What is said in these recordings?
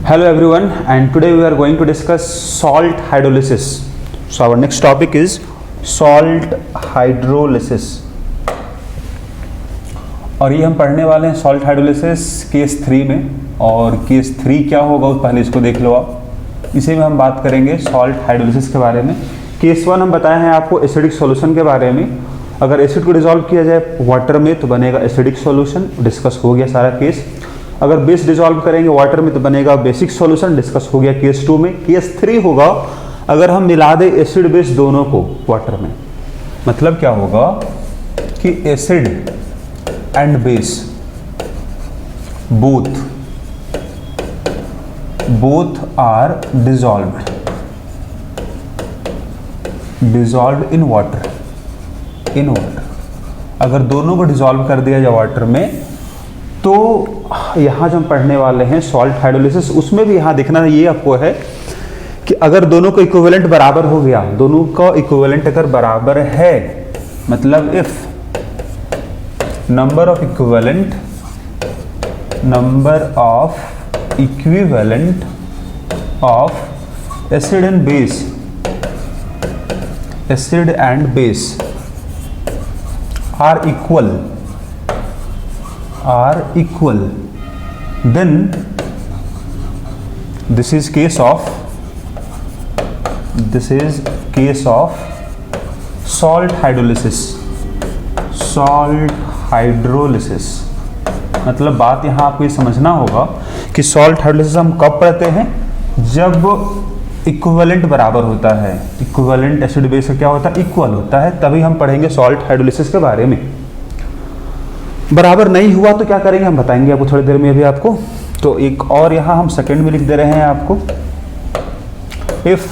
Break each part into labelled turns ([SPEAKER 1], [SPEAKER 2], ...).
[SPEAKER 1] Hello everyone, and today we are going to discuss salt hydrolysis. So our next topic is salt hydrolysis. और ये हम पढ़ने वाले हैं सॉल्ट हाइड्रोलिसिस केस 3 में। और केस 3 क्या होगा उस पहले इसको देख लो आप। इसी में हम बात करेंगे सॉल्ट हाइड्रोलिसिस के बारे में। केस 1 हम बताए हैं आपको एसिडिक सॉल्यूशन के बारे में। अगर एसिड को डिसॉल्व किया जाए वाटर में तो बनेगा एसिडिक सॉल्यूशन, डिस्कस हो गया सारा केस। अगर बेस डिसॉल्व करेंगे वाटर में तो बनेगा बेसिक सॉल्यूशन, डिस्कस हो गया केस 2 में। केस 3 होगा अगर हम मिला दें एसिड बेस दोनों को वाटर में। मतलब क्या होगा कि acid and base both are dissolved in water। अगर दोनों को डिसॉल्व कर दिया जाए वाटर में तो यहाँ जो हम पढ़ने वाले हैं सॉल्ट हाइड्रोलिसिस, उसमें भी यहाँ देखना ये आपको है कि अगर दोनों का इक्विवेलेंट बराबर हो गया, दोनों का इक्विवेलेंट अगर बराबर है, मतलब if number of equivalent of acid and base are equal, then this is case of salt hydrolysis। मतलब बात यहाँ आपको ये समझना होगा कि सॉल्ट हाइड्रोलिसिस हम कब पढ़ते हैं, जब इक्विवेलेंट बराबर होता है। इक्विवेलेंट एसिड बेस का क्या होता है, इक्वल होता है, तभी हम पढ़ेंगे सॉल्ट हाइड्रोलिसिस के बारे में। बराबर नहीं हुआ तो क्या करेंगे हम बताएंगे आपको थोड़ी देर में अभी आपको। तो एक और यहाँ हम सेकंड में लिख दे रहे हैं आपको, if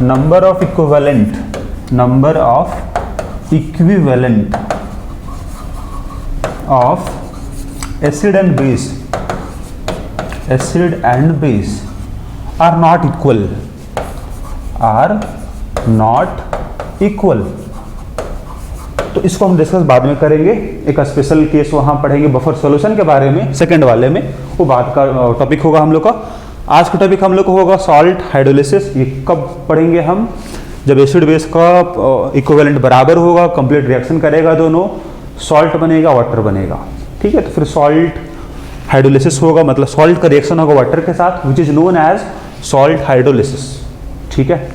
[SPEAKER 1] number of equivalent of acid and base are not equal. तो इसको हम डिस्कस बाद में करेंगे। एक स्पेशल केस वहां पढ़ेंगे बफर सॉल्यूशन के बारे में, सेकंड वाले में, वो बाद का टॉपिक होगा हम लोग का। आज का टॉपिक हम लोग को होगा सॉल्ट हाइड्रोलिसिस। ये कब पढ़ेंगे हम, जब एसिड बेस का इक्विवेलेंट बराबर होगा, कंप्लीट रिएक्शन करेगा, दोनों सॉल्ट बनेगा, वाटर बनेगा। ठीक है, तो फिर सॉल्ट हाइड्रोलिसिस होगा, मतलब सॉल्ट का रिएक्शन होगा वाटर के साथ, which is known as salt hydrolysis. ठीक है,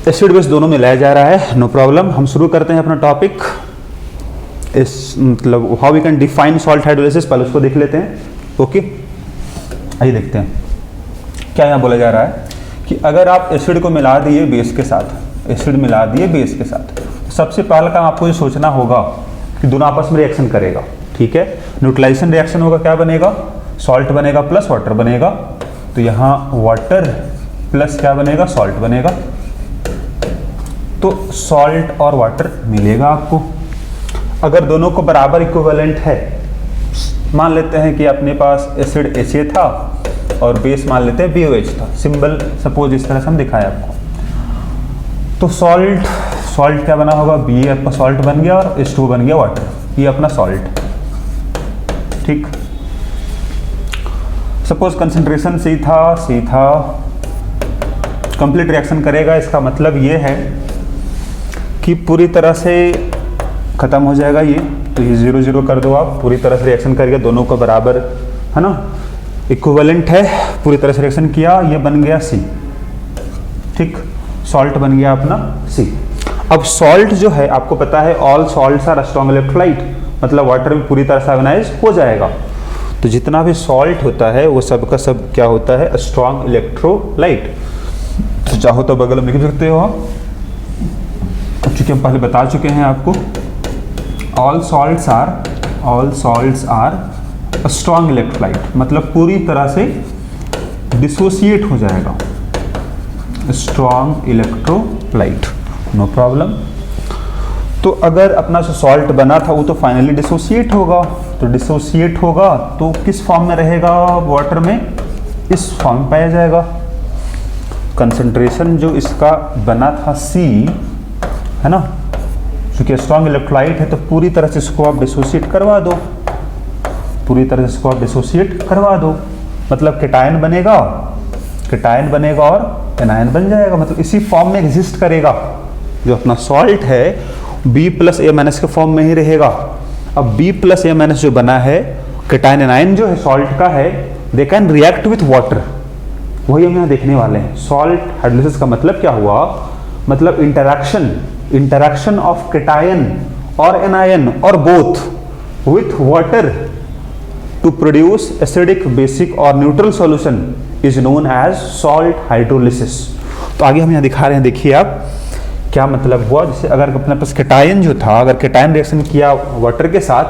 [SPEAKER 1] एसिड बेस दोनों मिलाया जा रहा है, नो प्रॉब्लम। हम शुरू करते हैं अपना टॉपिक। इस मतलब how we can define salt hydrolysis, पहले उसको देख लेते हैं। ओके, आइए देखते हैं क्या यहाँ बोला जा रहा है कि अगर आप एसिड को मिला दिए बेस के साथ, सबसे पहला काम आपको ये सोचना होगा कि दोनों आपस में रिएक्शन करेगा। ठीक है, न्यूट्रलाइजेशन रिएक्शन होगा, क्या बनेगा, सॉल्ट बनेगा प्लस वाटर बनेगा। तो यहाँ वाटर प्लस क्या बनेगा, सॉल्ट बनेगा। तो सॉल्ट और वाटर मिलेगा आपको। अगर दोनों को बराबर इक्विवेलेंट है, मान लेते हैं कि अपने पास एसिड HA था और बेस मान लेते हैं BOH था, सिंबल सपोज इस तरह से हम दिखाए आपको। तो सॉल्ट क्या बना होगा, B आपका सॉल्ट बन गया और H2 बन गया वाटर, ये अपना सॉल्ट। ठीक, सपोज कंसंट्रेशन C था, कंप्लीट रिएक्शन करेगा। इसका मतलब ये है कि पूरी तरह से खत्म हो जाएगा ये। तो ये 0 कर दो आप, पूरी तरह से रिएक्शन करेगा, दोनों को बराबर है ना, इक्विवेलेंट है, पूरी तरह से रिएक्शन किया, ये बन गया C। ठीक, सॉल्ट बन गया अपना C। अब सॉल्ट जो है आपको पता है all salts are strong electrolyte, मतलब वाटर में पूरी तरह से आयोनाइज हो जाएगा। तो जितना भी सॉल्ट होता है वो सब का सब क्या होता है, स्ट्रॉन्ग इलेक्ट्रोलाइट। तो चाहो तो बगल में लिख सकते हो आप, क्योंकि हम पहले बता चुके हैं आपको, all salts are strong electrolyte, मतलब पूरी तरह से डिसोसिएट हो जाएगा, स्ट्रॉन्ग इलेक्ट्रोलाइट, नो प्रॉब्लम। तो अगर अपना जो सॉल्ट बना था वो तो फाइनली डिसोसिएट होगा। तो डिसोसिएट होगा तो किस फॉर्म में रहेगा, वाटर में इस फॉर्म में पाया जाएगा। कंसंट्रेशन जो इसका बना था C, है ना, चूंकि स्ट्रॉन्ग इलेक्ट्रोलाइट है तो पूरी तरह से इसको आप डिसोसिएट करवा दो, पूरी तरह से इसको आप डिसोसिएट करवा दो, मतलब केटायन बनेगा और एनायन बन जाएगा, मतलब इसी फॉर्म में एग्जिस्ट करेगा। जो अपना सॉल्ट है B प्लस A माइनस के फॉर्म में ही रहेगा। अब B प्लस A माइनस जो बना है, केटायन एनायन जो है सॉल्ट का है, they can react with water, वही हम यहाँ देखने वाले हैं। सॉल्ट हाइड्रोलिसिस का मतलब क्या हुआ, मतलब इंटरैक्शन ऑफ केटायन और एनायन और both with water to produce acidic, basic और neutral solution is known as salt hydrolysis. तो आगे हम यहाँ दिखा रहे हैं, देखिए आप क्या मतलब हुआ। जैसे अगर अपने पास केटायन जो था, अगर केटायन रिएक्शन किया वाटर के साथ,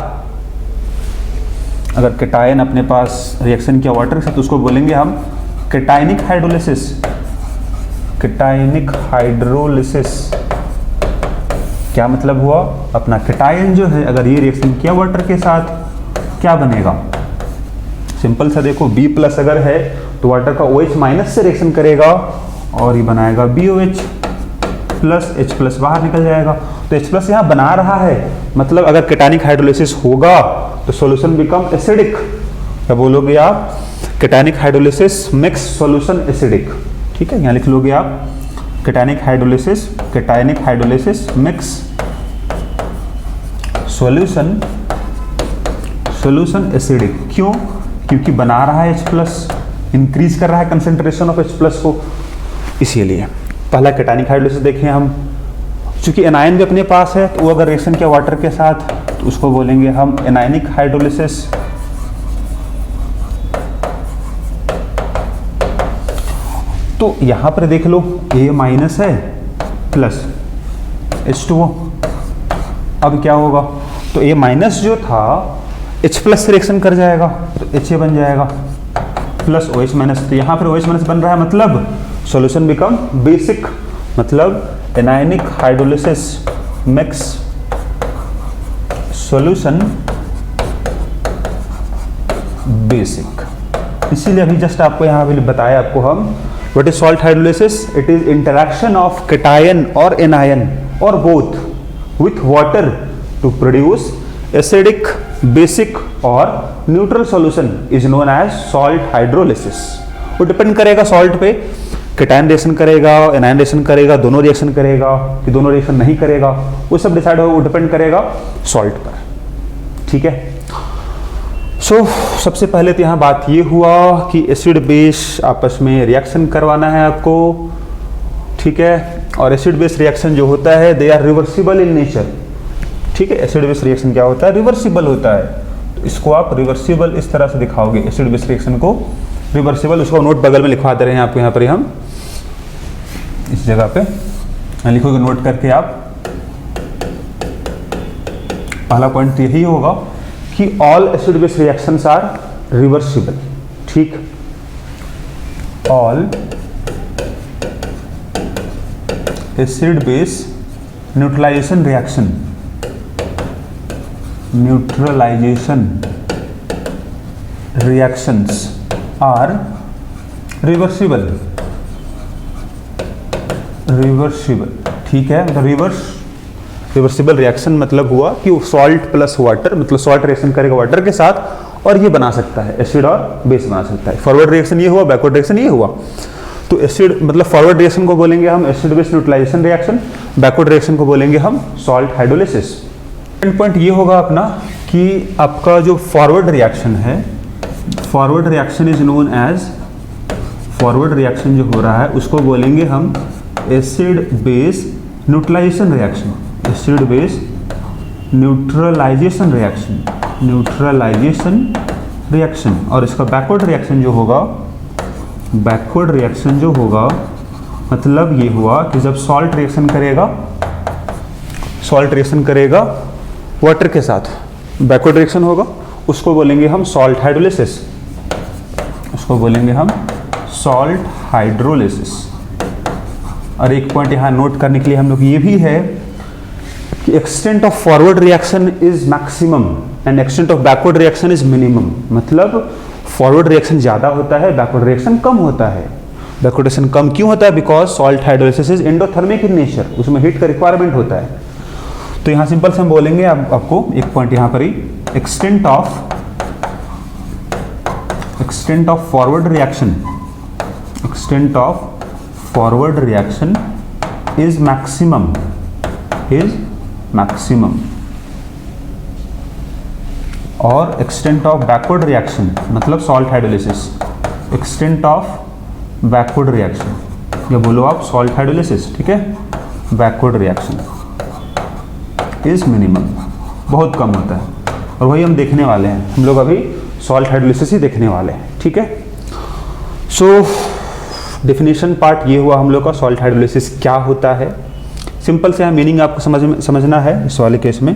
[SPEAKER 1] अगर केटायन अपने पास रिएक्शन किया वाटर के साथ, तो उसको बोलेंगे हम केटायनिक हाइड्रोलिसिस। केटायनिक हाइड्रोलिसिस क्या मतलब हुआ, अपना केटायन जो है अगर ये रिएक्शन किया वाटर के साथ, क्या बनेगा, सिंपल सा देखो, B प्लस अगर है तो वाटर का OH माइनस से रिएक्शन करेगा और ये बनाएगा BOH प्लस, H प्लस बाहर निकल जाएगा। तो H प्लस यहाँ बना रहा है, मतलब अगर केटायनिक हाइड्रोलिसिस होगा तो सॉल्यूशन बिकम एसिडिक। क्या बोलोगे आप, केटायनिक हाइड्रोलिसिस मिक्स सॉल्यूशन एसिडिक। ठीक है, यहाँ लिख लोगे आप केटायनिक हाइड्रोलिसिस मिक्स सॉल्यूशन एसिडिक। क्यों, क्योंकि बना रहा है H प्लस, इंक्रीज कर रहा है कंसेंट्रेशन ऑफ H प्लस को, इसीलिए। पहला केटायनिक हाइड्रोलिसिस देखें हम, चूंकि एनायन भी अपने पास है, तो वो अगर रिएक्शन किया वाटर के साथ तो उसको बोलेंगे हम एनायनिक हाइड्रोलिसिस। तो यहां पर देख लो A माइनस है प्लस H2O, अब क्या होगा, तो A माइनस जो था H प्लस से रिएक्शन कर जाएगा तो HA बन जाएगा प्लस OH माइनस। तो यहाँ पर OH माइनस बन रहा है, मतलब सॉल्यूशन बिकम बेसिक, मतलब anionic hydrolysis mix solution basic. इसीलिए अभी जस्ट आपको यहाँ भी बताया आपको हम, what is salt hydrolysis, it is interaction of cation और एनायन और both with water to produce acidic, basic और neutral solution is known as salt hydrolysis. वो डिपेंड करेगा सॉल्ट पे, केटायन रिएक्शन करेगा, एनायन रिएक्शन करेगा, दोनों रिएक्शन करेगा कि दोनों रिएक्शन नहीं करेगा, वो सब डिसाइड होगा, वो डिपेंड करेगा सॉल्ट पर। ठीक है, सो सबसे पहले तो यहाँ बात ये हुआ कि एसिड बेस आपस में रिएक्शन करवाना है आपको। ठीक है, और एसिड बेस रिएक्शन जो होता है they are reversible in nature. ठीक है, एसिड बेस रिएक्शन क्या होता है, रिवर्सिबल होता है। तो इसको आप रिवर्सिबल इस तरह से दिखाओगे, एसिड बेस रिएक्शन को रिवर्सिबल। उसको नोट बगल में लिखवा दे रहे हैं आपको, यहाँ पर हम इस जगह पे लिखोगे नोट करके आप। पहला पॉइंट तो यही होगा कि all acid base reactions are reversible. ठीक, all acid base neutralization reactions are reversible। ठीक है, मतलब रिवर्सिबल रिएक्शन मतलब हुआ कि सॉल्ट प्लस वाटर, मतलब सॉल्ट रिएक्शन करेगा वाटर के साथ और ये बना सकता है, एसिड और बेस बना सकता है। फॉरवर्ड रिएक्शन ये हुआ, बैकवर्ड रिएक्शन ये हुआ। तो एसिड मतलब फॉरवर्ड रिएक्शन को बोलेंगे हम acid base neutralization reaction, backward reaction को बोलेंगे हम सॉल्ट हाइड्रोलिसिस। पॉइंट ये होगा अपना कि आपका जो फॉरवर्ड रिएक्शन है, forward reaction is known as, forward reaction जो हो रहा है उसको बोलेंगे हम acid base neutralization reaction, acid base neutralization reaction. और इसका बैकवर्ड रिएक्शन जो होगा, बैकवर्ड रिएक्शन जो होगा मतलब ये हुआ कि जब सॉल्ट रिएक्शन करेगा वाटर के साथ, बैकवर्ड रिएक्शन होगा, उसको बोलेंगे हम सॉल्ट हाइड्रोलिसिस, उसको बोलेंगे हम सॉल्ट हाइड्रोलिसिस। और एक पॉइंट यहाँ नोट करने के लिए हम लोग ये भी है कि extent of forward reaction is maximum and extent of backward reaction is minimum. मतलब फॉरवर्ड रिएक्शन ज्यादा होता है, बैकवर्ड रिएक्शन कम होता है। बैकवर्ड रिएक्शन कम क्यों होता है, because salt hydrolysis is endothermic in nature, उसमें हीट का रिक्वायरमेंट होता है। तो यहाँ सिंपल से हम बोलेंगे आपको एक पॉइंट यहाँ पर ही, extent of extent of forward reaction is maximum और extent of backward reaction मतलब salt hydrolysis, extent of backward reaction या बोलो आप salt hydrolysis, ठीक है, backward reaction is minimum, बहुत कम होता है। और वही हम देखने वाले हैं, हम लोग अभी सॉल्ट हाइड्रोलिसिस ही देखने वाले हैं, ठीक है। सो डेफिनेशन पार्ट ये हुआ हम लोग का, सॉल्ट हाइड्रोलिसिस क्या होता है। सिंपल से मीनिंग आपको समझना है इस वाले केस में।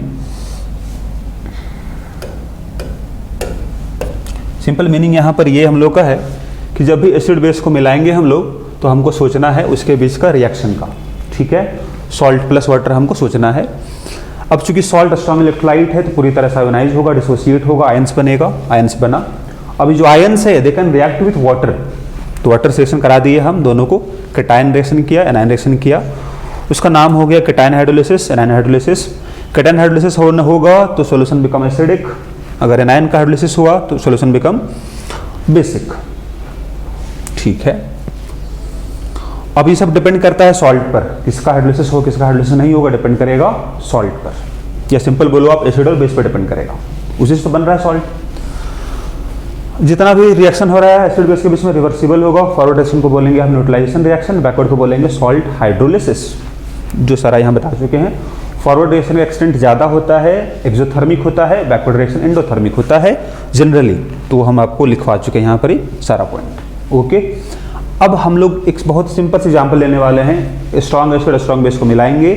[SPEAKER 1] सिंपल मीनिंग यहाँ पर ये हम लोग का है कि जब भी एसिड बेस को मिलाएंगे हम लोग तो हमको सोचना है उसके बीच का रिएक्शन का, ठीक है। सॉल्ट प्लस वाटर हमको सोचना है। अब चूंकि सॉल्ट स्ट्रॉन्ग इलेक्ट्रोलाइट है तो पूरी तरह से आयोनाइज होगा, डिसोसिएट होगा, आयंस बनेगा, आयंस बना। अभी जो आयंस है they can react with water, तो वाटर से रिएक्शन करा दिए हम दोनों को, कैटायन रिएक्शन किया, एनायन रिएक्शन किया, उसका नाम हो गया cation hydrolysis, anion hydrolysis. Cation hydrolysis होगा तो सॉल्यूशन बिकम एसिडिक, अगर एनायन का हाइड्रोलिसिस हुआ तो सॉल्यूशन बिकम बेसिक, ठीक है। अब ये सब डिपेंड करता है सॉल्ट पर, किसका हाइड्रोलिसिस हो किसका हाइड्रोलिसिस नहीं होगा डिपेंड करेगा सॉल्ट पर, या सिंपल बोलो आप एसिड और बेस पर डिपेंड करेगा, उसी से तो बन रहा है सॉल्ट। जितना भी रिएक्शन हो रहा है एसिड बेस के बीच में रिवर्सिबल होगा। फॉरवर्ड रिएक्शन को बोलेंगे हम न्यूट्रलाइजेशन रिएक्शन, बैकवर्ड को बोलेंगे सॉल्ट हाइड्रोलिसिस, जो सारा यहाँ बता चुके हैं। फॉरवर्ड रिएक्शन का एक्सटेंट ज़्यादा होता है, एक्सोथर्मिक होता है, बैकवर्ड रिएक्शन एंडोथर्मिक होता है जनरली, तो हम आपको लिखवा चुके हैं यहाँ पर ही सारा पॉइंट, ओके। अब हम लोग एक बहुत सिंपल सी एग्जाम्पल लेने वाले हैं, स्ट्रॉन्ग एसिड स्ट्रॉन्ग बेस को मिलाएंगे,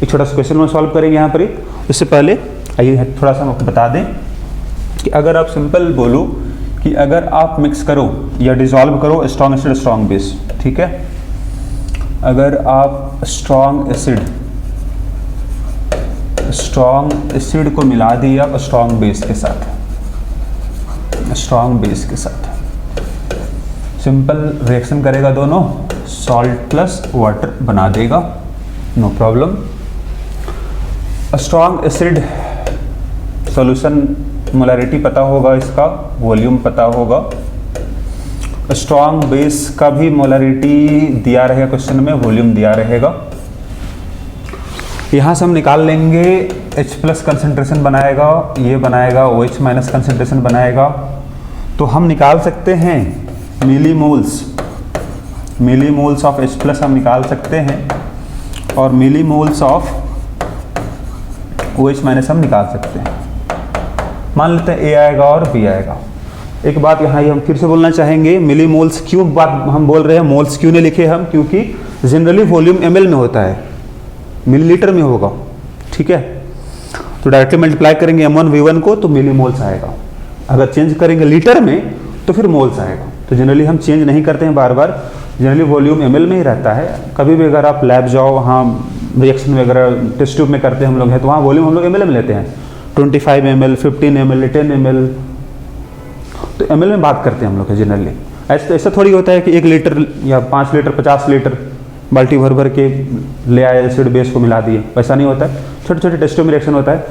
[SPEAKER 1] एक छोटा सा क्वेश्चन में सॉल्व करेंगे यहाँ पर ही। उससे पहले आइए थोड़ा सा हम आपको बता दें कि अगर आप सिंपल बोलो कि अगर आप मिक्स करो या डिजॉल्व करो स्ट्रॉन्ग एसिड स्ट्रॉन्ग बेस, ठीक है, अगर आप स्ट्रॉन्ग एसिड को मिला दिया स्ट्रॉन्ग बेस के साथ, सिंपल रिएक्शन करेगा दोनों, सॉल्ट प्लस वाटर बना देगा, no problem. Strong acid solution molarity पता होगा, इसका वॉल्यूम पता होगा। स्ट्रॉन्ग बेस का भी मोलैरिटी दिया रहेगा क्वेश्चन में, वॉल्यूम दिया रहेगा। यहाँ से हम निकाल लेंगे H प्लस कंसेंट्रेशन बनाएगा, ये बनाएगा OH माइनस कंसेंट्रेशन बनाएगा, तो हम निकाल सकते हैं मिलीमोल्स ऑफ H प्लस हम निकाल सकते हैं, और मिलीमोल्स ऑफ OH माइनस हम निकाल सकते हैं। मान लेते हैं A आएगा और B आएगा। एक बात यहाँ हम फिर से बोलना चाहेंगे, मिलीमोल्स क्यों बात हम बोल रहे हैं, मोल्स क्यों नहीं लिखे हम, क्योंकि जनरली वॉल्यूम ml में होता है, मिलीलीटर में होगा, ठीक है। तो डायरेक्टली मल्टीप्लाई करेंगे m1 v1 को तो मिलीमोल्स आएगा, अगर चेंज करेंगे लीटर में तो फिर मोल्स आएगा। तो जनरली हम चेंज नहीं करते हैं बार बार, जनरली वॉल्यूम ml में ही रहता है। कभी भी अगर आप लैब जाओ, वहाँ रिएक्शन वगैरह टेस्ट ट्यूब में करते हैं हम लोग हैं, तो वहाँ वॉल्यूम हम लोग ml में लेते हैं, 25 ml, 15 ml, 10 ml, तो ml में बात करते हैं हम लोग जनरली। ऐसा थोड़ी होता है कि 1 लीटर या 5 लीटर 50 लीटर बाल्टी भर भर के ले आए एसिड बेस को मिला दिए, वैसा नहीं होता है, छोटे छोटे टेस्टों में रिएक्शन होता है,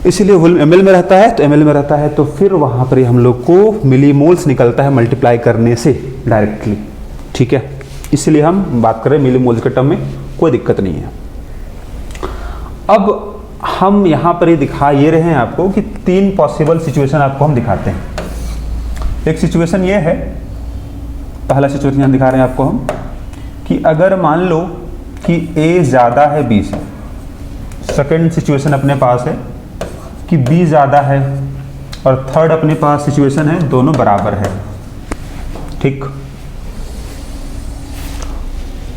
[SPEAKER 1] इसीलिए ml में रहता है। तो ml में रहता है तो फिर वहाँ पर हम लोग को मिलीमोल्स निकलता है मल्टीप्लाई करने से डायरेक्टली, ठीक है। इसलिए हम बात करें मिलीमोल्स के टर्म में, कोई दिक्कत नहीं है। अब हम यहाँ पर ये दिखा ये रहे हैं आपको कि 3 पॉसिबल सिचुएशन आपको हम दिखाते हैं। एक सिचुएशन ये है, पहला सिचुएशन यहाँ दिखा रहे हैं आपको हम, कि अगर मान लो कि A ज़्यादा है B से। सेकेंड सिचुएशन अपने पास है कि B ज़्यादा है, और थर्ड अपने पास सिचुएशन है दोनों बराबर है, ठीक।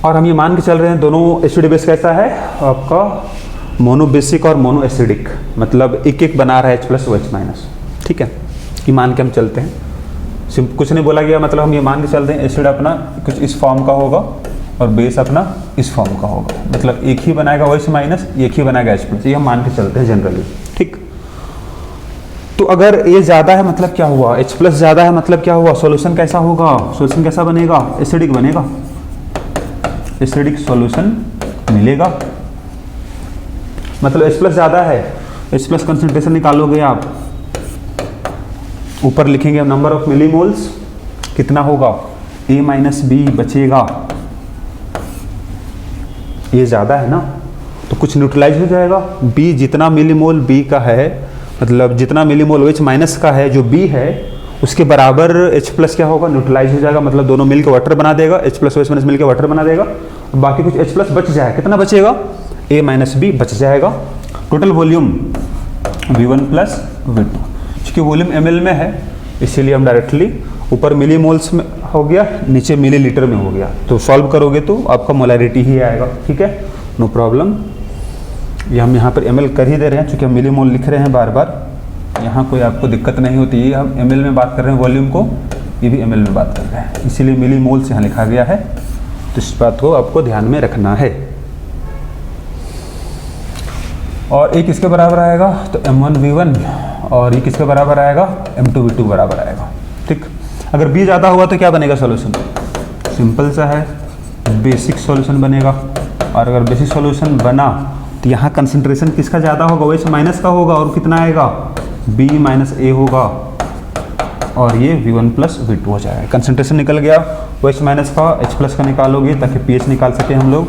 [SPEAKER 1] और हम ये मान के चल रहे हैं दोनों एसिड बेस कैसा है आपका, मोनोबेसिक और मोनो एसिडिक, मतलब एक एक बना रहा है H प्लस OH माइनस, ठीक है। ये मान के हम चलते हैं, कुछ नहीं बोला गया, मतलब हम ये मान के चलते हैं एसिड अपना कुछ इस फॉर्म का होगा और बेस अपना इस फॉर्म का होगा, मतलब एक ही बनाएगा OH माइनस, एक ही बनाएगा H प्लस, ये हम मान के चलते हैं जनरली, ठीक। तो अगर ये ज़्यादा है मतलब क्या हुआ, H प्लस ज़्यादा है मतलब क्या हुआ, सॉल्यूशन कैसा होगा, सॉल्यूशन कैसा बनेगा, एसिडिक बनेगा, एसिडिक सॉल्यूशन मिलेगा। मतलब H प्लस ज़्यादा है, H प्लस कंसंट्रेशन निकालोगे आप, ऊपर लिखेंगे हम नंबर ऑफ मिलीमोल्स, कितना होगा A माइनस बी बचेगा, ये ज़्यादा है ना तो कुछ न्यूट्रलाइज हो जाएगा। B जितना मिलीमोल B का है, मतलब जितना मिलीमोल OH माइनस का है जो B है उसके बराबर H प्लस क्या होगा, न्यूट्रलाइज हो जाएगा, मतलब दोनों मिल के वाटर बना देगा, H प्लस OH माइनस मिल के वाटर बना देगा, बाकी कुछ H प्लस बच जाएगा, कितना बचेगा A माइनस बी बच जाएगा। Total volume V1 plus V2, क्योंकि वॉल्यूम ml में है इसीलिए हम डायरेक्टली ऊपर मिलीमोल्स में हो गया, नीचे मिलीलीटर में हो गया, तो सॉल्व करोगे तो आपका मोलैरिटी ही आएगा, ठीक है, नो प्रॉब्लम। ये हम यहाँ पर ml कर ही दे रहे हैं क्योंकि हम मिलीमोल लिख रहे हैं बार बार, यहाँ कोई आपको दिक्कत नहीं होती है। हम ml में बात कर रहे हैं वॉल्यूम को, ये भी ml में बात कर रहे हैं, इसीलिए मिलीमोल से यहाँ लिखा गया है, तो इस बात को आपको ध्यान में रखना है। और एक किसके बराबर आएगा तो m1v1, और ये किसके बराबर आएगा m2v2 बराबर आएगा, ठीक। अगर b ज़्यादा हुआ तो क्या बनेगा सॉल्यूशन, सिंपल सा है, बेसिक सॉल्यूशन बनेगा। और अगर बेसिक सॉल्यूशन बना तो यहाँ कंसंट्रेशन किसका ज़्यादा होगा, OH माइनस का होगा, और कितना आएगा B माइनस A होगा, और ये V1 प्लस V2 हो जाएगा। कंसंट्रेशन निकल गया OH माइनस का, H प्लस का निकालोगे ताकि pH निकाल सके हम लोग।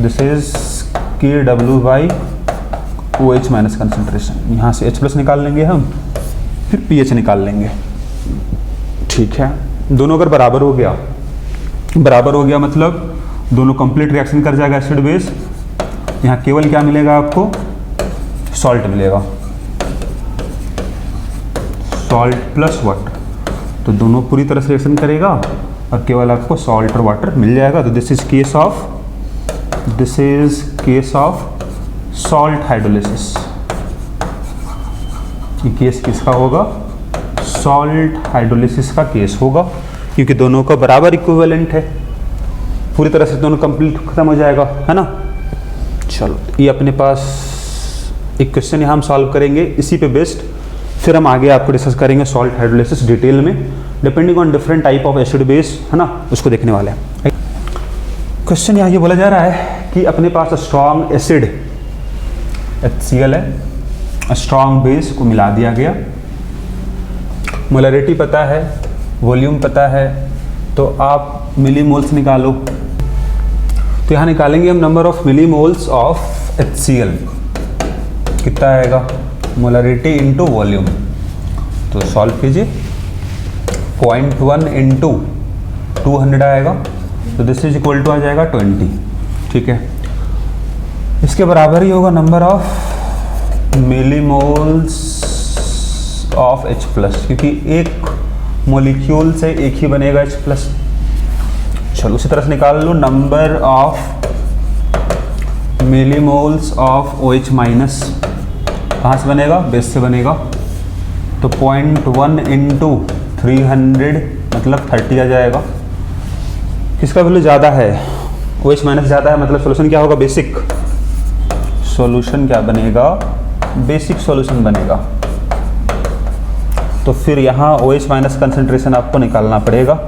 [SPEAKER 1] This is KW by OH minus concentration, यहाँ से H प्लस निकाल लेंगे हम, फिर pH निकाल लेंगे, ठीक है। दोनों अगर बराबर हो गया, बराबर हो गया मतलब दोनों कंप्लीट रिएक्शन कर जाएगा एसिड बेस, यहाँ केवल क्या मिलेगा आपको, सॉल्ट मिलेगा, सॉल्ट प्लस वाटर, तो दोनों पूरी तरह से रिएक्शन करेगा और केवल आपको सॉल्ट और वाटर मिल जाएगा। तो this is case of salt hydrolysis, ये केस किसका होगा, सॉल्ट हाइड्रोलिसिस का केस होगा, क्योंकि दोनों का बराबर इक्विवेलेंट है, पूरी तरह से दोनों कंप्लीट खत्म हो जाएगा, है ना। चलो ये अपने पास एक क्वेश्चन यहाँ हम सॉल्व करेंगे इसी पे बेस्ड, फिर हम आगे आपको डिस्कस करेंगे सॉल्ट हाइड्रोलिसिस डिटेल में, depending on different type of acid base, है ना, उसको देखने वाले हैं। क्वेश्चन यहाँ ये बोला जा रहा है कि अपने पास स्ट्रॉन्ग एसिड HCl है, स्ट्रॉन्ग बेस को मिला दिया गया, मोलैरिटी पता है, वॉल्यूम पता है, तो आप मिलीमोल्स निकालो। तो यहाँ निकालेंगे हम number of millimoles of HCl, कितना आएगा, मोलैरिटी इंटू वॉल्यूम, तो सॉल्व कीजिए, 0.1 इंटू 200 आएगा, तो दिस इज इक्वल टू आ जाएगा 20, ठीक है। इसके बराबर ही होगा number of millimoles of H plus, क्योंकि एक मॉलिक्यूल से एक ही बनेगा H प्लस। चलो उसी तरह से निकाल लो number of millimoles of OH minus, कहाँ से बनेगा, बेस से बनेगा, तो 0.1 इंटू 300 मतलब 30 आ जाएगा। किसका वैल्यू ज़्यादा है, OH माइनस ज़्यादा है, मतलब सॉल्यूशन क्या होगा, बेसिक सॉल्यूशन क्या बनेगा, बेसिक सॉल्यूशन बनेगा। तो फिर यहाँ OH माइनस कंसंट्रेशन आपको निकालना पड़ेगा,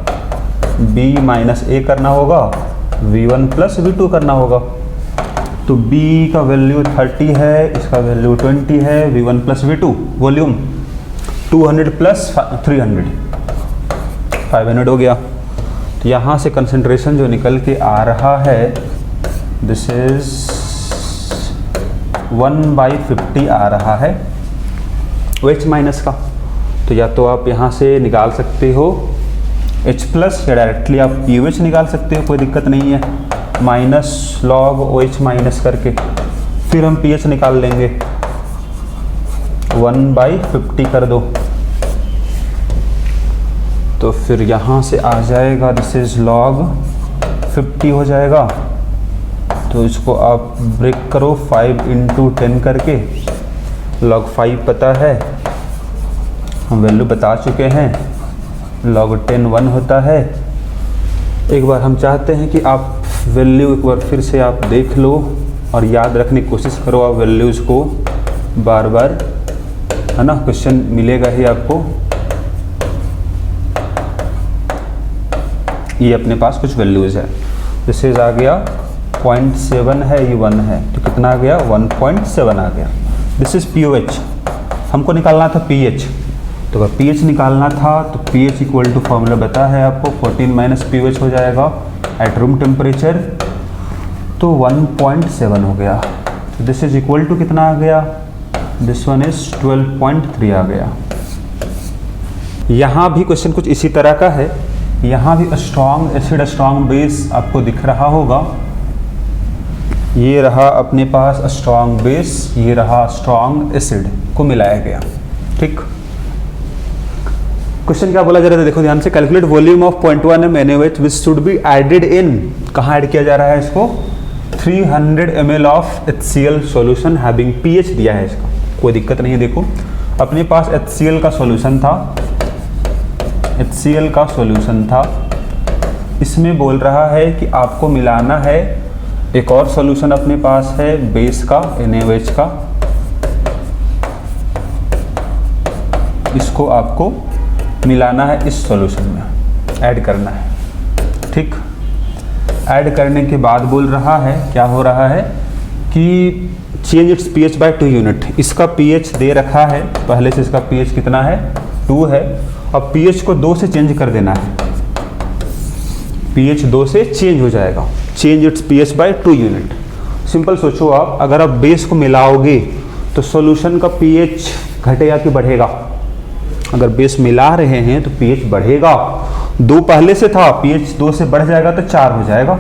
[SPEAKER 1] B माइनस A करना होगा, V1 प्लस V2 करना होगा। तो B का वैल्यू 30 है, इसका वैल्यू 20 है, V1 plus V2, volume 200 plus 300 500 हो गया। तो यहाँ से कंसंट्रेशन जो निकल के आ रहा है दिस इज 1/50 आ रहा है OH माइनस का। तो या तो आप यहाँ से निकाल सकते हो H प्लस, या डायरेक्टली आप POH निकाल सकते हो, कोई दिक्कत नहीं है, माइनस लॉग OH माइनस करके, फिर हम pH निकाल लेंगे, 1/50 कर दो, तो फिर यहाँ से आ जाएगा दिस इज लॉग 50 हो जाएगा। तो इसको आप ब्रेक करो 5 इंटू 10 करके, लॉग 5 पता है, हम वैल्यू बता चुके हैं, लॉग 10 1 होता है। एक बार हम चाहते हैं कि आप वैल्यू एक बार फिर से आप देख लो और याद रखने की कोशिश करो आप वैल्यूज़ को बार बार, है ना, क्वेश्चन मिलेगा ही आपको। ये अपने पास कुछ वैल्यूज़ है, जैसे आ गया 0.7 है, ये 1 है, तो कितना आ गया 1.7 आ गया। दिस इज POH, हमको निकालना था pH, तो अगर pH निकालना था तो pH इक्वल टू फॉर्मूला बता है आपको 14 माइनस pH हो जाएगा एट रूम टेम्परेचर, तो 1.7 हो गया। तो दिस इज इक्वल टू कितना आ गया, दिस वन इज 12.3 आ गया। यहाँ भी क्वेश्चन कुछ इसी तरह का है, यहाँ भी स्ट्रॉन्ग एसिड स्ट्रॉन्ग बेस आपको दिख रहा होगा। ये रहा अपने पास स्ट्रॉन्ग बेस, ये रहा स्ट्रॉन्ग एसिड को मिलाया गया। ठीक, क्वेश्चन क्या बोला जा रहा था, देखो ध्यान से, calculate volume of 0.1 m NaOH which should be added in, कहाँ ऐड किया जा रहा है इसको, 300 ml of HCl solution having pH दिया है इसका, कोई दिक्कत नहीं है। देखो अपने पास HCl का सॉल्यूशन था, HCl का सॉल्यूशन था, इसमें बोल रहा है कि आपको मिलाना है एक और सॉल्यूशन अपने पास है बेस का NaOH का, इसको आपको मिलाना है इस सॉल्यूशन में, ऐड करना है। ठीक, ऐड करने के बाद बोल रहा है, क्या हो रहा है कि change its pH by 2 unit. इसका pH दे रखा है पहले से, इसका pH कितना है 2 है, अब pH को 2 से चेंज कर देना है, pH 2 से चेंज हो जाएगा, change its pH by 2 unit. Simple सोचो आप, अगर आप बेस को मिलाओगे तो सॉल्यूशन का pH घटेगा कि बढ़ेगा, अगर बेस मिला रहे हैं तो pH बढ़ेगा, 2 पहले से था, pH 2 से बढ़ जाएगा तो 4 हो जाएगा।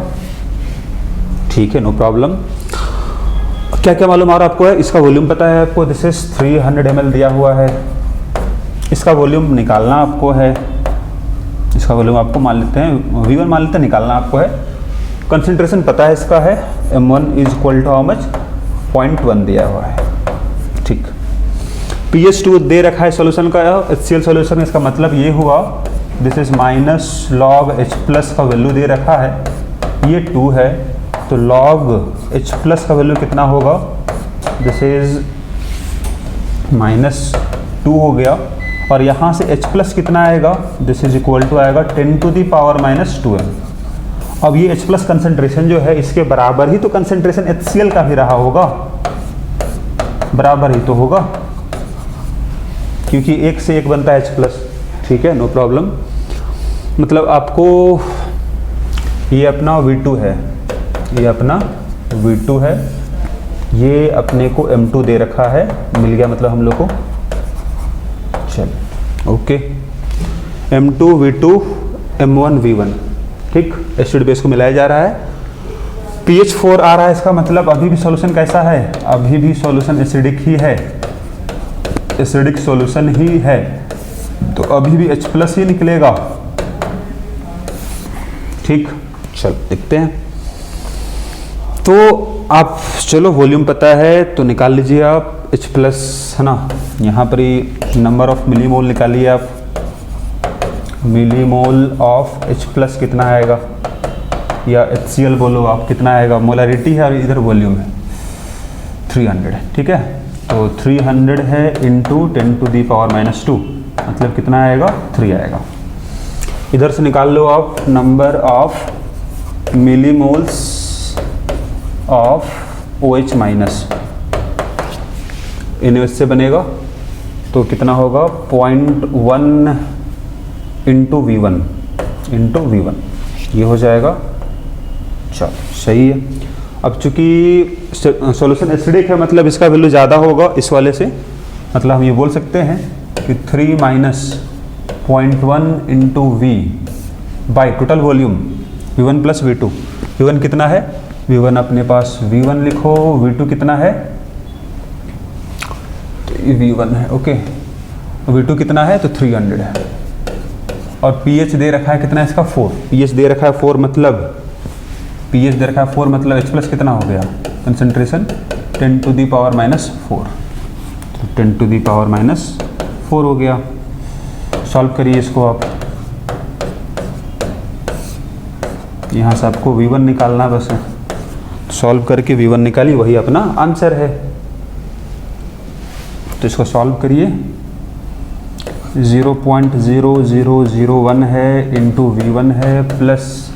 [SPEAKER 1] ठीक है, नो प्रॉब्लम। क्या क्या मालूम आ रहा आपको है, इसका वॉल्यूम पता है आपको, दिस इज 300 ml दिया हुआ है, इसका वॉल्यूम निकालना आपको है, इसका वॉल्यूम आपको मान लेते हैं V1 मान लेते हैं, निकालना आपको है। कंसंट्रेशन पता है इसका है M1 is equal to how much, 0.1 दिया हुआ है। ठीक, pH 2 दे रखा है सॉल्यूशन का, HCl सॉल्यूशन, इसका मतलब ये हुआ this is minus log H plus का वैल्यू दे रखा है, ये 2 है, तो लॉग H प्लस का वैल्यू कितना होगा, दिस इज -2 हो गया, और यहाँ से H प्लस कितना आएगा, दिस इज इक्वल टू आएगा 10 टू दी पावर -2m। अब ये H प्लस कंसंट्रेशन जो है इसके बराबर ही तो कंसंट्रेशन HCl का भी रहा होगा, बराबर ही तो होगा, क्योंकि एक से एक बनता है H प्लस। ठीक है, नो प्रॉब्लम। मतलब आपको ये अपना V2 है, ये अपना V2 है, ये अपने को M2 दे रखा है, मिल गया मतलब हम लोग को। चल okay, M2 V2 M1 V1। ठीक, एसिड बेस को मिलाया जा रहा है, pH 4 आ रहा है, इसका मतलब अभी भी सॉल्यूशन कैसा है, अभी भी सॉल्यूशन एसिडिक ही है, एसिडिक सॉल्यूशन ही है, तो अभी भी H प्लस ही निकलेगा। ठीक, चलो देखते हैं। तो आप चलो वॉल्यूम पता है तो निकाल लीजिए आप H प्लस, है ना, यहाँ पर ही नंबर ऑफ मिलीमोल निकालिए आप, मिलीमोल ऑफ H प्लस कितना आएगा, या HCl बोलो आप, कितना आएगा, मोलारिटी है और इधर वॉल्यूम है 300। ठीक है, तो 300 है इंटू 10 टू दी पावर -2, मतलब कितना आएगा, 3 आएगा। इधर से निकाल लो आप number of millimoles of OH minus, इनमें से बनेगा तो कितना होगा, 0.1 इंटू V1 ये हो जाएगा। चलो सही है। अब चूंकि सॉल्यूशन एसिडिक है मतलब इसका वैल्यू ज़्यादा होगा इस वाले से, मतलब हम ये बोल सकते हैं कि 3 minus 0.1 into V by total volume V1 plus V2। V1 कितना है, V1 अपने पास V1 लिखो, V2 कितना है, तो ये V1 है, ओके, V2 कितना है, तो 300 है, और pH दे रखा है कितना है इसका, 4, pH दे रखा है 4, मतलब pH दे रखा है 4, मतलब H प्लस कितना हो गया, कंसंट्रेशन 10 टू दी पावर -4, तो 10 टू दी पावर -4 हो गया। सॉल्व करिए इसको आप, यहाँ से आपको V1 निकालना बस है, सॉल्व करके V1 निकालिए, वही अपना आंसर है। तो इसको सॉल्व करिए, 0.0001 है इंटू V1 है प्लस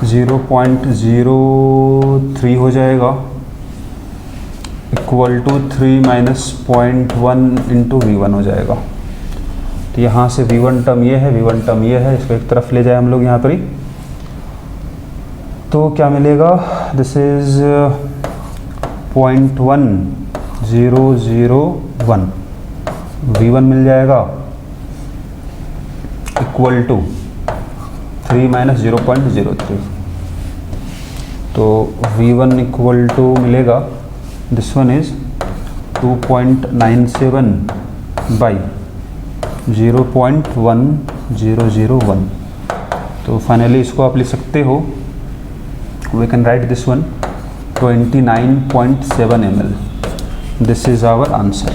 [SPEAKER 1] 0.03 हो जाएगा, equal to 3 minus 0.1 into V1 हो जाएगा। तो यहाँ से V1 टर्म ये है, V1 टर्म ये है, इसको एक तरफ ले जाए हम लोग यहाँ पर ही, तो क्या मिलेगा, दिस इज 0.1001 V1 मिल जाएगा इक्वल टू 3 माइनस 0.03, तो V1 इक्वल टू मिलेगा, दिस वन इज 2.97 बाई 0.1001, तो फाइनली इसको आप लिख सकते हो, we can write this one 29.7 ml, this is our answer.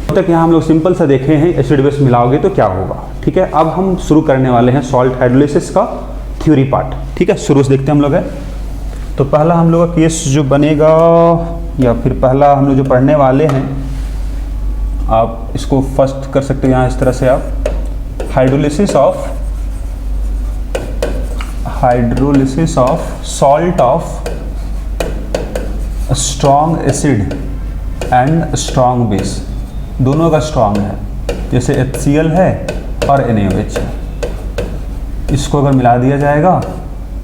[SPEAKER 1] अब तक यहाँ हम लोग सिंपल सा देखे हैं एसिड बेस मिलाओगे तो क्या होगा, ठीक है। अब हम शुरू करने वाले हैं सॉल्ट हाइड्रोलिसिस का थ्योरी पार्ट, ठीक है। शुरू से देखते हैं हम लोग है, तो पहला हम लोग का केस जो बनेगा, या फिर पहला हम लोग जो पढ़ने वाले हैं, आप इसको फर्स्ट कर सकते हो यहाँ इस तरह से, आप hydrolysis of salt of strong acid and strong base, दोनों का स्ट्रॉन्ग है, जैसे HCl है और NaOH है, इसको अगर मिला दिया जाएगा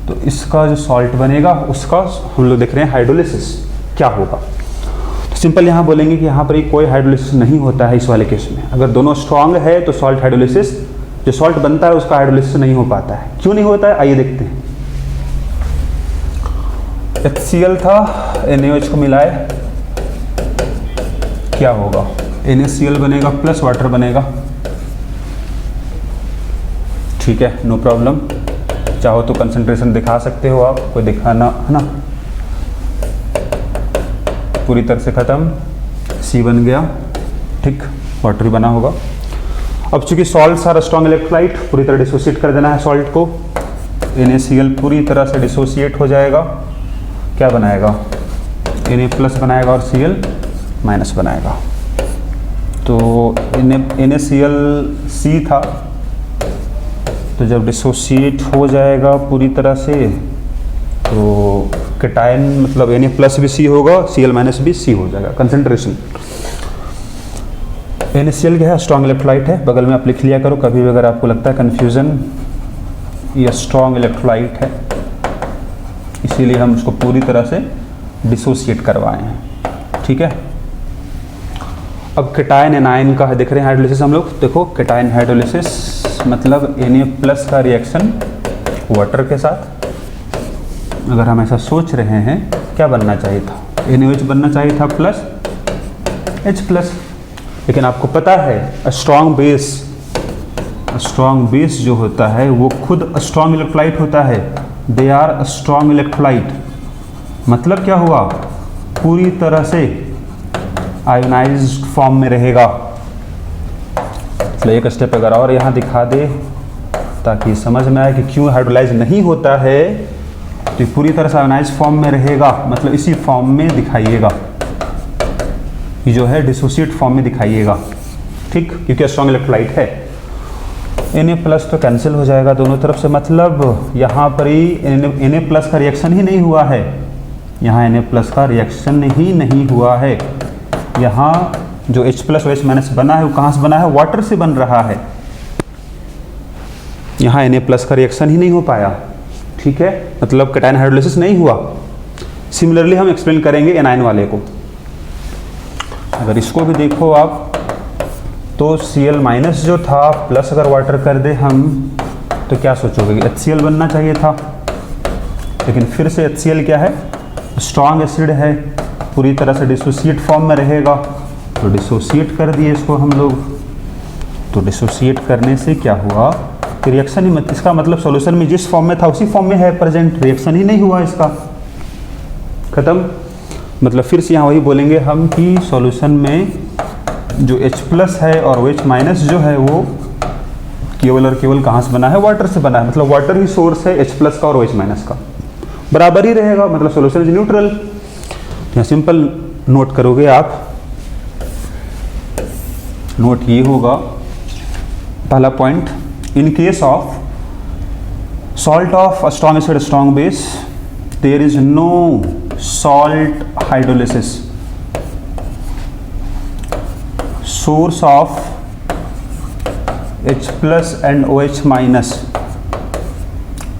[SPEAKER 1] तो इसका जो सॉल्ट बनेगा उसका हम लोग देख रहे हैं हाइड्रोलिसिस क्या होगा। तो सिंपल यहाँ बोलेंगे कि यहाँ पर कोई हाइड्रोलिसिस नहीं होता है इस वाले केस में, अगर दोनों स्ट्रॉन्ग है तो सॉल्ट हाइड्रोलिसिस, जो सॉल्ट बनता है उसका हाइड्रोलिसिस नहीं हो पाता है। क्यों नहीं होता है, आइए देखते हैं। HCl था, NaOH को मिलाए, क्या होगा, NaCl बनेगा प्लस वाटर बनेगा, ठीक है, नो प्रॉब्लम। चाहो तो कंसंट्रेशन दिखा सकते हो आप, कोई दिखाना है ना, पूरी तरह से खत्म, C बन गया, ठीक, वाटर भी बना होगा। अब चूंकि सॉल्ट सारा स्ट्रॉन्ग इलेक्ट्रोलाइट, पूरी तरह डिसोसिएट कर देना है सॉल्ट को, NaCl पूरी तरह से डिसोसिएट हो जाएगा, क्या बनाएगा, Na प्लस बनाएगा और Cl माइनस बनाएगा। तो NaCl C था, तो जब डिसोसिएट हो जाएगा पूरी तरह से तो कैटायन मतलब Na प्लस भी C होगा, Cl माइनस भी C हो जाएगा। कंसंट्रेशन NaCl क्या है, स्ट्रॉन्ग इलेक्ट्रोलाइट है, बगल में आप लिख लिया करो कभी भी अगर आपको लगता है कन्फ्यूज़न, ये स्ट्रॉन्ग इलेक्ट्रोलाइट है, इसीलिए हम उसको पूरी तरह से डिसोसिएट करवाए हैं, ठीक है। अब कैटायन एनायन का है, देख रहे हैं हाइड्रोलिसिस हम लोग, देखो कैटायन हाइड्रोलिसिस मतलब Na प्लस का रिएक्शन वाटर के साथ, अगर हम ऐसा सोच रहे हैं क्या बनना चाहिए था, NaOH बनना चाहिए था प्लस H प्लस, लेकिन आपको पता है स्ट्रॉन्ग बेस जो होता है वो खुद स्ट्रॉन्ग इलेक्ट्रोलाइट होता है, दे आर स्ट्रॉन्ग इलेक्ट्रोलाइट, मतलब क्या हुआ, पूरी तरह से आयोनाइज्ड फॉर्म में रहेगा। इसलिए एक स्टेप अगर और यहाँ दिखा दे ताकि समझ में आए कि क्यों हाइड्रोलाइज नहीं होता है, तो पूरी तरह से आयोनाइज्ड फॉर्म में रहेगा, मतलब इसी फॉर्म में दिखाइएगा, ये जो है डिसोसिएट फॉर्म में दिखाइएगा, ठीक, क्योंकि स्ट्रॉन्ग इलेक्ट्रोलाइट है। Na प्लस तो कैंसिल हो जाएगा दोनों तरफ से, मतलब यहाँ पर ही Na प्लस का रिएक्शन ही नहीं हुआ है, यहाँ Na प्लस का रिएक्शन ही नहीं हुआ है, यहाँ जो H प्लस और H माइनस बना है वो कहाँ से बना है, वाटर से बन रहा है, यहाँ Na प्लस का रिएक्शन ही नहीं हो पाया, ठीक है, मतलब कैटायन हाइड्रोलिसिस नहीं हुआ। सिमिलरली हम एक्सप्लेन करेंगे एनायन वाले को, अगर इसको भी देखो आप तो Cl माइनस जो था प्लस अगर वाटर कर दे हम तो क्या सोचोगे, HCl बनना चाहिए था, लेकिन फिर से HCl क्या है, स्ट्रॉन्ग एसिड है, पूरी तरह से डिसोसिएट फॉर्म में रहेगा, तो डिसोसिएट कर दिए इसको हम लोग, तो डिसोसिएट करने से क्या हुआ कि रिएक्शन ही मत, इसका मतलब सॉल्यूशन में जिस फॉर्म में था उसी फॉर्म में है प्रेजेंट, रिएक्शन ही नहीं हुआ इसका, खत्म। मतलब फिर से यहाँ वही बोलेंगे हम कि सॉल्यूशन में जो H प्लस है और OH माइनस जो है वो केवल और केवल कहाँ से बना है, वाटर से बना है, मतलब वाटर ही सोर्स है H प्लस का और OH माइनस का, बराबर ही रहेगा, मतलब सॉल्यूशन इज न्यूट्रल। यहाँ सिंपल नोट करोगे आप, नोट ये होगा पहला point, in case of salt of strong acid strong base there is no salt hydrolysis, source of H plus and OH minus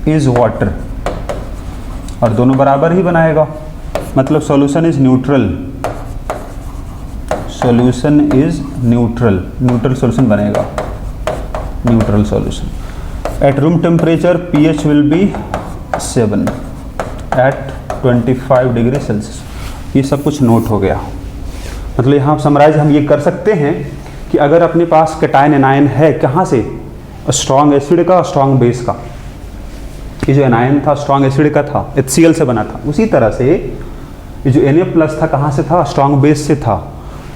[SPEAKER 1] is water, और दोनों बराबर ही बनाएगा, मतलब solution is neutral, solution is neutral, neutral solution बनेगा, neutral solution. At room temperature pH will be 7 at 25 degree Celsius. ये सब कुछ नोट हो गया। मतलब यहाँ समराइज हम ये कर सकते हैं कि अगर अपने पास कैटायन एनायन है, कहाँ से, स्ट्रॉन्ग एसिड का, स्ट्रॉन्ग बेस का, ये जो एनायन था स्ट्रॉन्ग एसिड का था, HCl से बना था, उसी तरह से ये जो Na प्लस था कहाँ से था, स्ट्रॉन्ग बेस से था,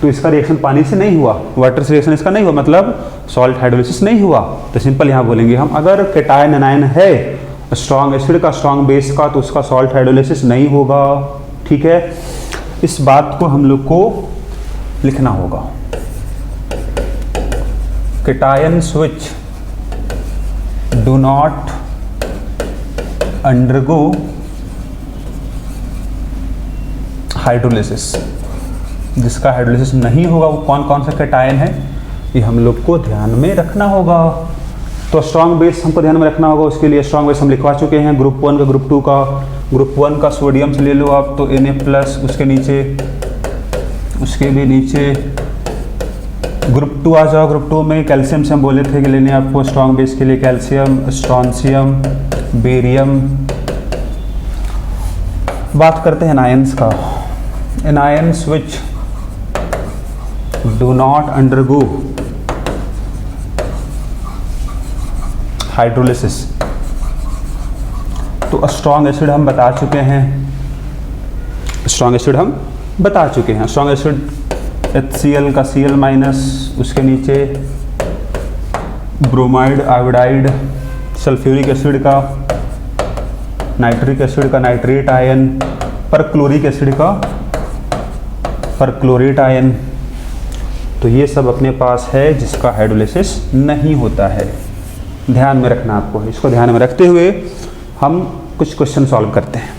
[SPEAKER 1] तो इसका रिएक्शन पानी से नहीं हुआ, वाटर से रिएक्शन इसका नहीं हुआ, मतलब सॉल्ट हाइड्रोलिसिस नहीं हुआ। तो सिंपल यहाँ बोलेंगे हम, अगर कैटायन एनायन है स्ट्रॉन्ग एसिड का, स्ट्रॉन्ग बेस का, तो उसका सॉल्ट हाइड्रोलिसिस नहीं होगा। ठीक है, इस बात को हम लोग को लिखना होगा। Cations which do not undergo hydrolysis, जिसका हाइड्रोलिसिस नहीं होगा वो कौन कौन सा कैटायन है, ये हम लोग को ध्यान में रखना होगा। तो स्ट्रॉन्ग बेस हमको ध्यान में रखना होगा, उसके लिए स्ट्रॉन्ग बेस हम लिखवा चुके हैं, ग्रुप 1 का, ग्रुप 2 का। ग्रुप 1 का सोडियम से ले लो आप, तो Na प्लस, उसके नीचे, उसके भी नीचे ग्रुप 2 आ जाओ। ग्रुप 2 में कैल्शियम से हम बोले थे कि लेने आपको स्ट्रॉन्ग बेस के लिए कैल्शियम, स्ट्रॉन्शियम, बेरियम। बात करते हैं एनायंस का। Anions which do not undergo hydrolysis, तो स्ट्रॉन्ग एसिड हम बता चुके हैं, स्ट्रॉन्ग एसिड हम बता चुके हैं। स्ट्रॉन्ग एसिड HCl का Cl माइनस, उसके नीचे ब्रोमाइड, आयोडाइड, सल्फ्यूरिक एसिड का, नाइट्रिक एसिड का नाइट्रेट आयन, परक्लोरिक एसिड का परक्लोरेट आयन। तो ये सब अपने पास है जिसका हाइड्रोलिसिस नहीं होता है, ध्यान में रखना आपको। इसको ध्यान में रखते हुए हम कुछ क्वेश्चन सॉल्व करते हैं।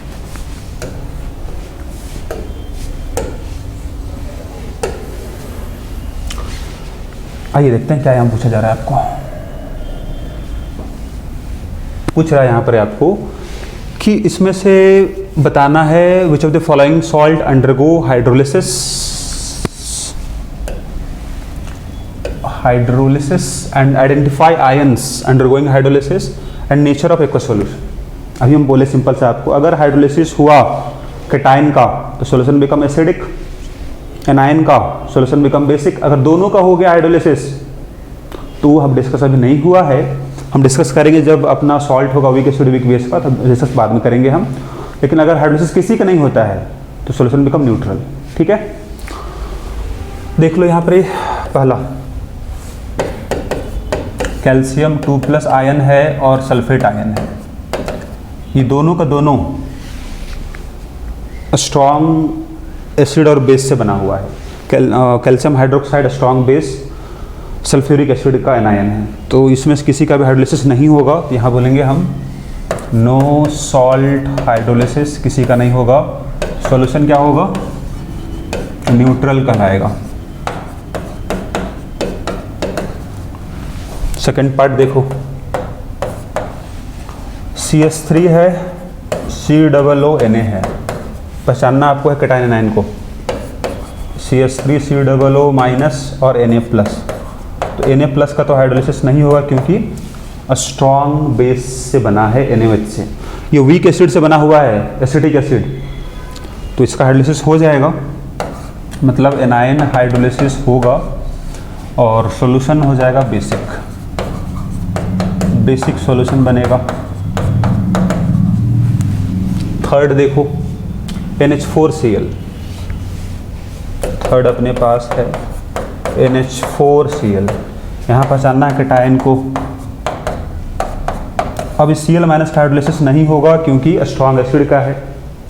[SPEAKER 1] आइए देखते हैं क्या यहाँ पूछा जा रहा है आपको। पूछ रहा है यहाँ पर आपको कि इसमें से बताना है which of the following salt undergo hydrolysis and identify ions undergoing hydrolysis and nature of aqueous solution. अभी हम बोले सिंपल से आपको, अगर हाइड्रोलिसिस हुआ कैटायन का तो सॉल्यूशन बिकम एसिडिक, एनायन का सॉल्यूशन बिकम बेसिक। अगर दोनों का हो गया हाइड्रोलिसिस तो हम डिस्कस अभी नहीं हुआ है, हम डिस्कस करेंगे जब अपना सॉल्ट होगा वीक एसिड वीक बेस का, तब डिस्कस बाद में करेंगे हम। लेकिन अगर हाइड्रोलिसिस किसी का नहीं होता है तो सॉल्यूशन बिकम न्यूट्रल। ठीक है, देख लो यहाँ पर पहला कैल्शियम 2+ आयन है और सल्फेट आयन है, ये दोनों का दोनों स्ट्रॉन्ग एसिड और बेस से बना हुआ है। Calcium hydroxide strong base, sulphuric acid का एनायन है, तो इसमें से किसी का भी हाइड्रोलिसिस नहीं होगा। तो यहाँ बोलेंगे हम नो सॉल्ट हाइड्रोलिसिस, किसी का नहीं होगा। सॉल्यूशन क्या होगा, न्यूट्रल कहलाएगा। सेकंड पार्ट देखो, CH3 है, COO Na है, पहचानना आपको है कैटायन एनायन को, CH3 COO माइनस और Na प्लस। तो Na प्लस का तो हाइड्रोलिसिस नहीं होगा क्योंकि स्ट्रॉन्ग बेस से बना है NaOH से, ये वीक एसिड से बना हुआ है एसिटिक एसिड, तो इसका हाइड्रोलिसिस हो जाएगा, मतलब एनायन हाइड्रोलिसिस होगा और सॉल्यूशन हो जाएगा बेसिक, बेसिक सॉल्यूशन बनेगा। थर्ड देखो NH4Cl, थर्ड अपने पास है NH4Cl, यहाँ पहचानना है कैटायन को। अब इस Cl माइनस का हाइड्रोलिसिस नहीं होगा क्योंकि स्ट्रॉन्ग एसिड का है,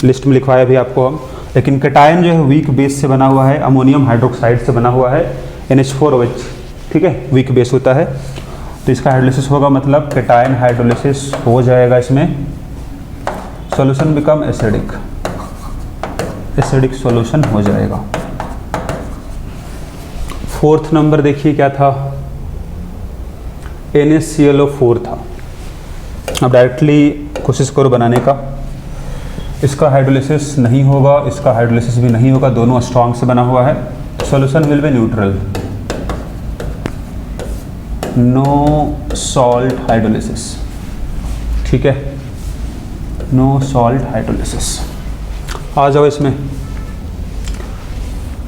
[SPEAKER 1] लिस्ट में लिखवाया भी आपको हम। लेकिन कैटायन जो है वीक बेस से बना हुआ है, अमोनियम हाइड्रोक्साइड से बना हुआ है, NH4OH, ठीक है, वीक बेस होता है, तो इसका हाइड्रोलिसिस होगा, मतलब कैटायन हाइड्रोलिसिस हो जाएगा इसमें, solution become acidic, acidic solution हो जाएगा। फोर्थ नंबर देखिए क्या था, NaClO4 था। अब डायरेक्टली कोशिश करो बनाने का। इसका हाइड्रोलिसिस नहीं होगा, इसका हाइड्रोलिसिस भी नहीं होगा, दोनों स्ट्रॉन्ग से बना हुआ है। Solution will be neutral, no salt hydrolysis, ठीक है, नो सॉल्ट हाइड्रोलिसिस। आ जाओ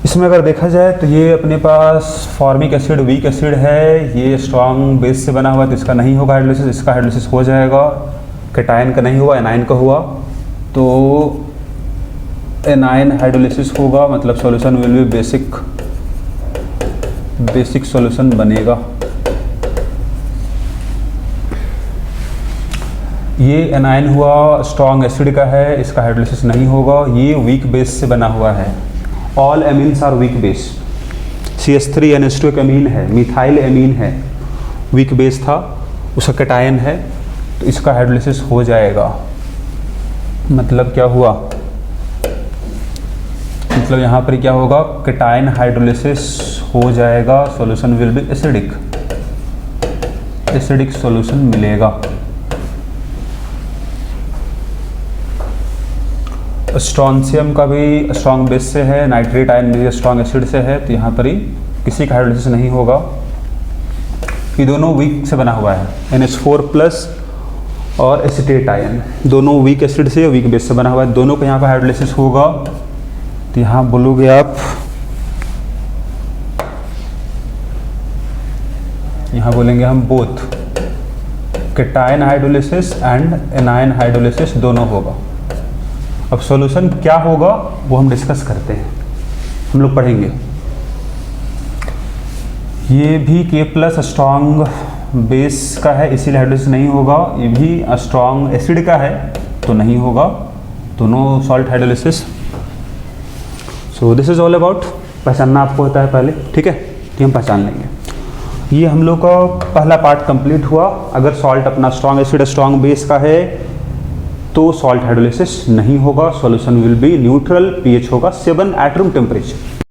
[SPEAKER 1] इसमें अगर देखा जाए तो ये अपने पास फॉर्मिक एसिड वीक एसिड है, ये स्ट्रॉन्ग बेस से बना हुआ है, तो इसका नहीं होगा हाइड्रोलिसिस, इसका हाइड्रोलिसिस हो जाएगा। कैटायन का नहीं हुआ, एनायन का हुआ, तो एनायन हाइड्रोलिसिस होगा, मतलब solution will B basic solution बनेगा। ये एनायन हुआ, स्ट्रॉन्ग एसिड का है, इसका हाइड्रोलिसिस नहीं होगा। ये वीक बेस से बना हुआ है, all amines are weak base. CH3NH2 एक एमीन है, मिथाइल एमीन है, वीक बेस था, उसका कैटायन है, तो इसका हाइड्रोलिसिस हो जाएगा। मतलब क्या हुआ, मतलब यहाँ पर क्या होगा, कैटायन हाइड्रोलिसिस हो जाएगा, solution will B acidic solution मिलेगा। स्ट्रॉन्शियम का भी स्ट्रॉन्ग बेस से है, नाइट्रेट आयन भी स्ट्रॉन्ग एसिड से है, तो यहाँ पर ही किसी का हाइड्रोलिसिस नहीं होगा। ये दोनों वीक से बना हुआ है, NH4+ और एसिटेट आयन, दोनों वीक एसिड से वीक बेस से बना हुआ है, दोनों का यहाँ पर हाइड्रोलिसिस होगा। तो यहाँ बोलोगे आप, यहाँ बोलेंगे हम both cation hydrolysis and anion hydrolysis दोनों होगा। अब सॉल्यूशन क्या होगा वो हम डिस्कस करते हैं, हम लोग पढ़ेंगे। ये भी K+ स्ट्रॉन्ग बेस का है, इसीलिए हाइड्रोलिसिस नहीं होगा। ये भी स्ट्रॉन्ग एसिड का है, तो नहीं होगा, दोनों salt hydrolysis. So this is all about, पहचानना आपको होता है पहले, ठीक है, कि हम पहचान लेंगे। ये हम लोग का पहला पार्ट कंप्लीट हुआ। अगर सॉल्ट अपना स्ट्रॉन्ग एसिड स्ट्रॉन्ग बेस का है तो सॉल्ट हाइड्रोलिसिस नहीं होगा, solution will be neutral, pH होगा 7 एट रूम टेम्परेचर।